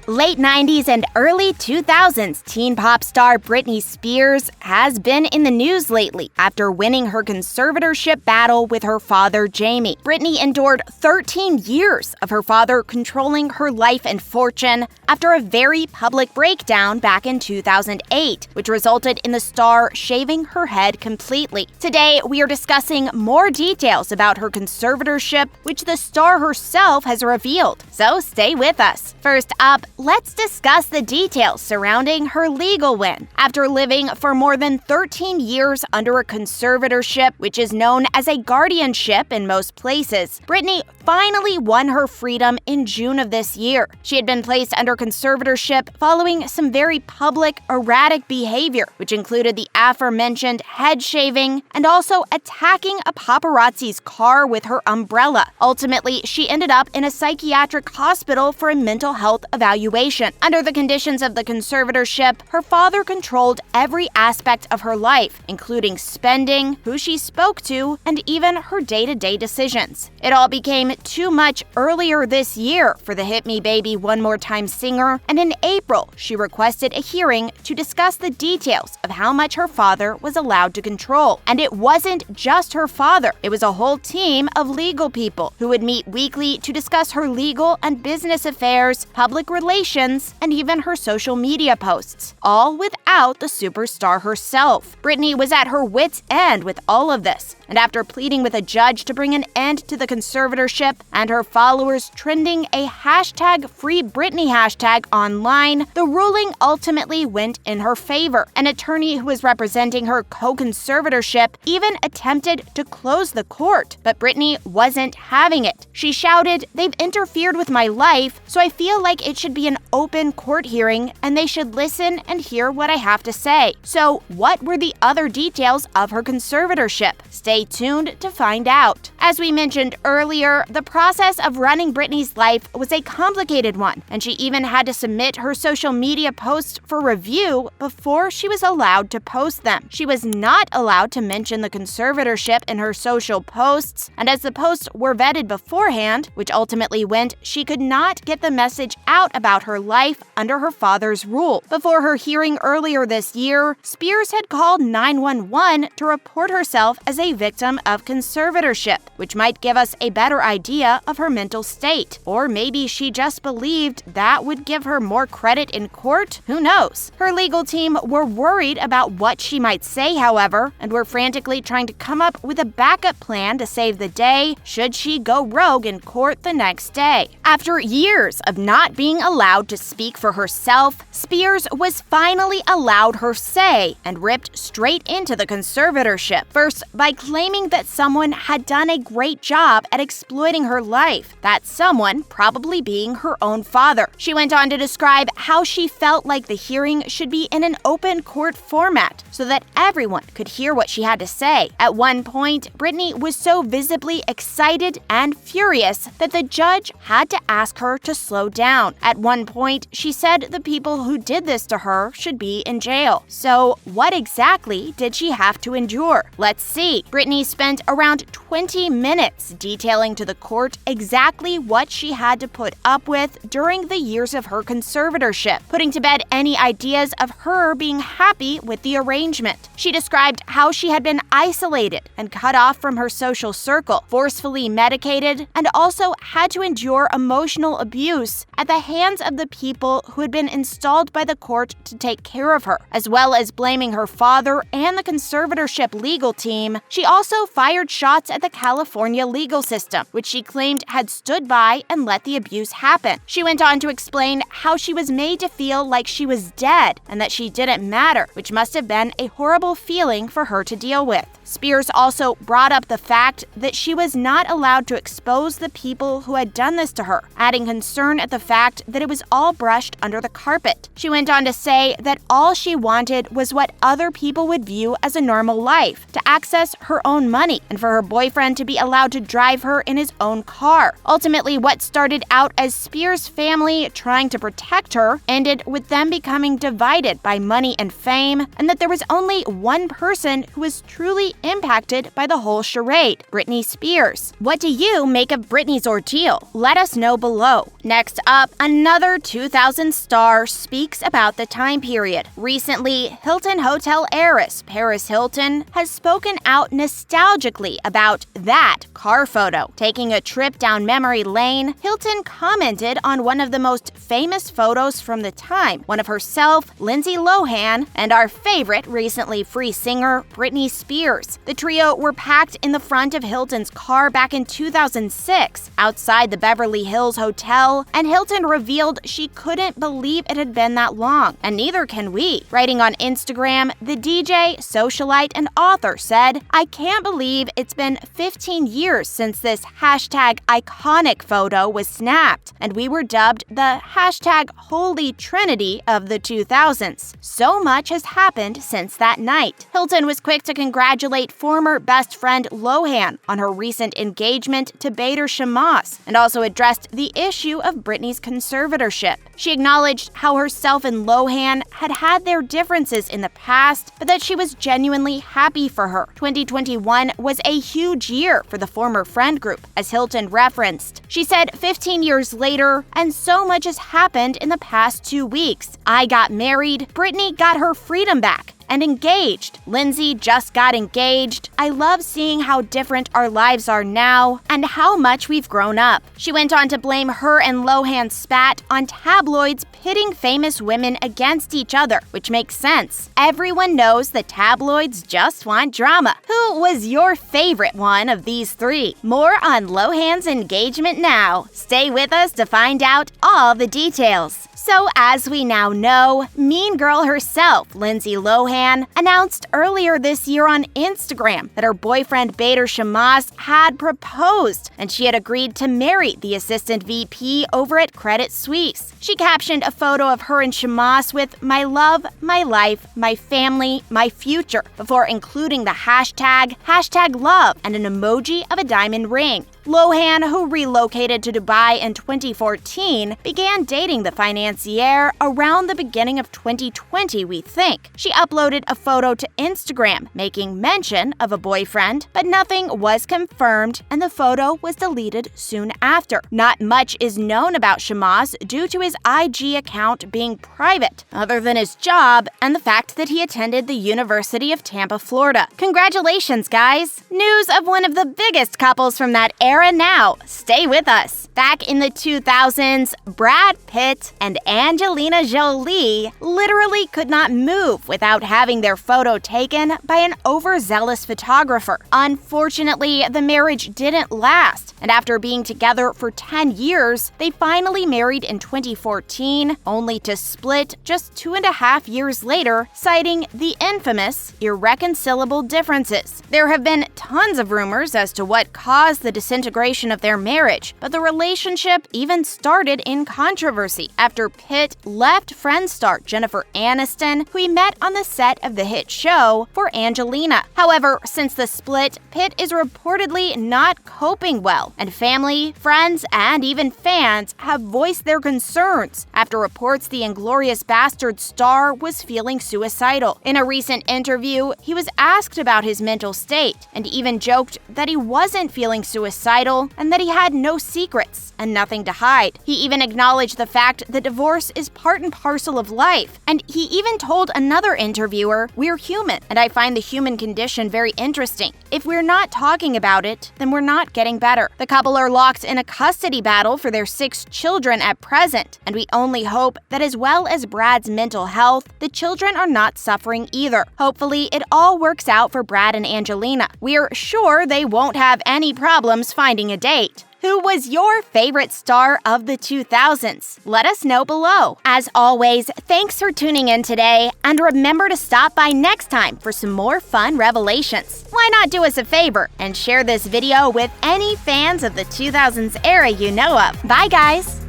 Late 90s and early 2000s teen pop star Britney Spears has been in the news lately after winning her conservatorship battle with her father, Jamie. Britney endured 13 years of her father controlling her life and fortune after a very public breakdown back in 2008, which resulted in the star shaving her head completely. Today, we are discussing more details about her conservatorship, which the star herself has revealed. So stay with us. First up, let's discuss the details surrounding her legal win. After living for more than 13 years under a conservatorship, which is known as a guardianship in most places, Britney finally won her freedom in June of this year. She had been placed under conservatorship following some very public, erratic behavior, which included the aforementioned head shaving and also attacking a paparazzi's car with her umbrella. Ultimately, she ended up in a psychiatric hospital for a mental health evaluation. Under the conditions of the conservatorship, her father controlled every aspect of her life, including spending, who she spoke to, and even her day-to-day decisions. It all became too much earlier this year for the Hit Me Baby One More Time singer, and in April, she requested a hearing to discuss the details of how much her father was allowed to control. And it wasn't just her father, it was a whole team of legal people who would meet weekly to discuss her legal and business affairs, public relations, and even her social media posts, all without the superstar herself. Britney was at her wit's end with all of this, and after pleading with a judge to bring an end to the conservatorship and her followers trending a #FreeBritney hashtag online, the ruling ultimately went in her favor. An attorney who was representing her co-conservatorship even attempted to close the court, but Britney wasn't having it. She shouted, "They've interfered with my life, so I feel like it should be an open court hearing and they should listen and hear what I have to say." So, what were the other details of her conservatorship? Stay tuned to find out. As we mentioned earlier, the process of running Britney's life was a complicated one, and she even had to submit her social media posts for review before she was allowed to post them. She was not allowed to mention the conservatorship in her social posts, and as the posts were vetted beforehand, which ultimately meant she could not get the message out about her life under her father's rule. Before her hearing earlier this year, Spears had called 911 to report herself as a victim of conservatorship, which might give us a better idea of her mental state. Or maybe she just believed that would give her more credit in court? Who knows? Her legal team were worried about what she might say, however, and were frantically trying to come up with a backup plan to save the day should she go rogue in court the next day. After years of not being allowed to speak for herself, Spears was finally allowed her say and ripped straight into the conservatorship. First, by claiming that someone had done a great job at exploiting her life, that someone probably being her own father. She went on to describe how she felt like the hearing should be in an open court format so that everyone could hear what she had to say. At one point, Britney was so visibly excited and furious that the judge had to ask her to slow down. At one point, she said the people who did this to her should be in jail. So, what exactly did she have to endure? Let's see. Britney spent around 20 minutes detailing to the court exactly what she had to put up with during the years of her conservatorship, putting to bed any ideas of her being happy with the arrangement. She described how she had been isolated and cut off from her social circle, forcefully medicated, and also had to endure emotional abuse at the hands of the people who had been installed by the court to take care of her, as well as blaming her father and the conservatorship legal team. She also fired shots at the California legal system, which she claimed had stood by and let the abuse happen. She went on to explain how she was made to feel like she was dead and that she didn't matter, which must have been a horrible feeling for her to deal with. Spears also brought up the fact that she was not allowed to expose the people who had done this to her, adding concern at the fact that it was all brushed under the carpet. She went on to say that all she wanted was what other people would view as a normal life, to access her own money, and for her boyfriend to be allowed to drive her in his own car. Ultimately, what started out as Spears' family trying to protect her ended with them becoming divided by money and fame, and that there was only one person who was truly negatively impacted by the whole charade, Britney Spears. What do you make of Britney's ordeal? Let us know below. Next up, another 2000s star speaks about the time period. Recently, Hilton hotel heiress Paris Hilton has spoken out nostalgically about that car photo. Taking a trip down memory lane, Hilton commented on one of the most famous photos from the time, one of herself, Lindsay Lohan, and our favorite recently free singer, Britney Spears. The trio were packed in the front of Hilton's car back in 2006, outside the Beverly Hills Hotel, and Hilton revealed she couldn't believe it had been that long, and neither can we. Writing on Instagram, the DJ, socialite, and author said, "I can't believe it's been 15 years since this hashtag iconic photo was snapped, and we were dubbed the hashtag Holy Trinity of the 2000s. So much has happened since that night." Hilton was quick to congratulate former best friend Lohan on her recent engagement to Bader Shammas, and also addressed the issue of Britney's conservatorship. She acknowledged how herself and Lohan had their differences in the past, but that she was genuinely happy for her. 2021 was a huge year for the former friend group, as Hilton referenced. She said, 15 years later, and so much has happened in the past 2 weeks. I got married, Britney got her freedom back, and engaged. Lindsay just got engaged. I love seeing how different our lives are now and how much we've grown up. She went on to blame her and Lohan's spat on tabloids pitting famous women against each other, which makes sense. Everyone knows that tabloids just want drama. Who was your favorite one of these three? More on Lohan's engagement now. Stay with us to find out all the details. So as we now know, Mean Girl herself, Lindsay Lohan, announced earlier this year on Instagram that her boyfriend Bader Shammas had proposed, and she had agreed to marry the assistant VP over at Credit Suisse. She captioned a photo of her and Shammas with "My love, my life, my family, my future," before including the hashtag love and an emoji of a diamond ring. Lohan, who relocated to Dubai in 2014, began dating the financier around the beginning of 2020, we think. She uploaded a photo to Instagram, making mention of a boyfriend, but nothing was confirmed, and the photo was deleted soon after. Not much is known about Shammas due to his IG account being private, other than his job and the fact that he attended the University of Tampa, Florida. Congratulations, guys! News of one of the biggest couples from that era now. Stay with us. Back in the 2000s, Brad Pitt and Angelina Jolie literally could not move without having their photo taken by an overzealous photographer. Unfortunately, the marriage didn't last, and after being together for 10 years, they finally married in 2014, only to split just 2.5 years later, citing the infamous irreconcilable differences. There have been tons of rumors as to what caused the disintegration of their marriage, but the relationship even started in controversy after Pitt left Friends star Jennifer Aniston, who he met on the set of the hit show, for Angelina. However, since the split, Pitt is reportedly not coping well, and family, friends, and even fans have voiced their concerns after reports the Inglourious Basterds star was feeling suicidal. In a recent interview, he was asked about his mental state and even joked that he wasn't feeling suicidal and that he had no secrets and nothing to hide. He even acknowledged the fact that divorce is part and parcel of life, and he even told another interviewer, "We're human, and I find the human condition very interesting. If we're not talking about it, then we're not getting better." The couple are locked in a custody battle for their 6 children at present, and we only hope that as well as Brad's mental health, the children are not suffering either. Hopefully, it all works out for Brad and Angelina. We're sure they won't have any problems finding a date. Who was your favorite star of the 2000s? Let us know below. As always, thanks for tuning in today, and remember to stop by next time for some more fun revelations. Why not do us a favor and share this video with any fans of the 2000s era you know of? Bye, guys!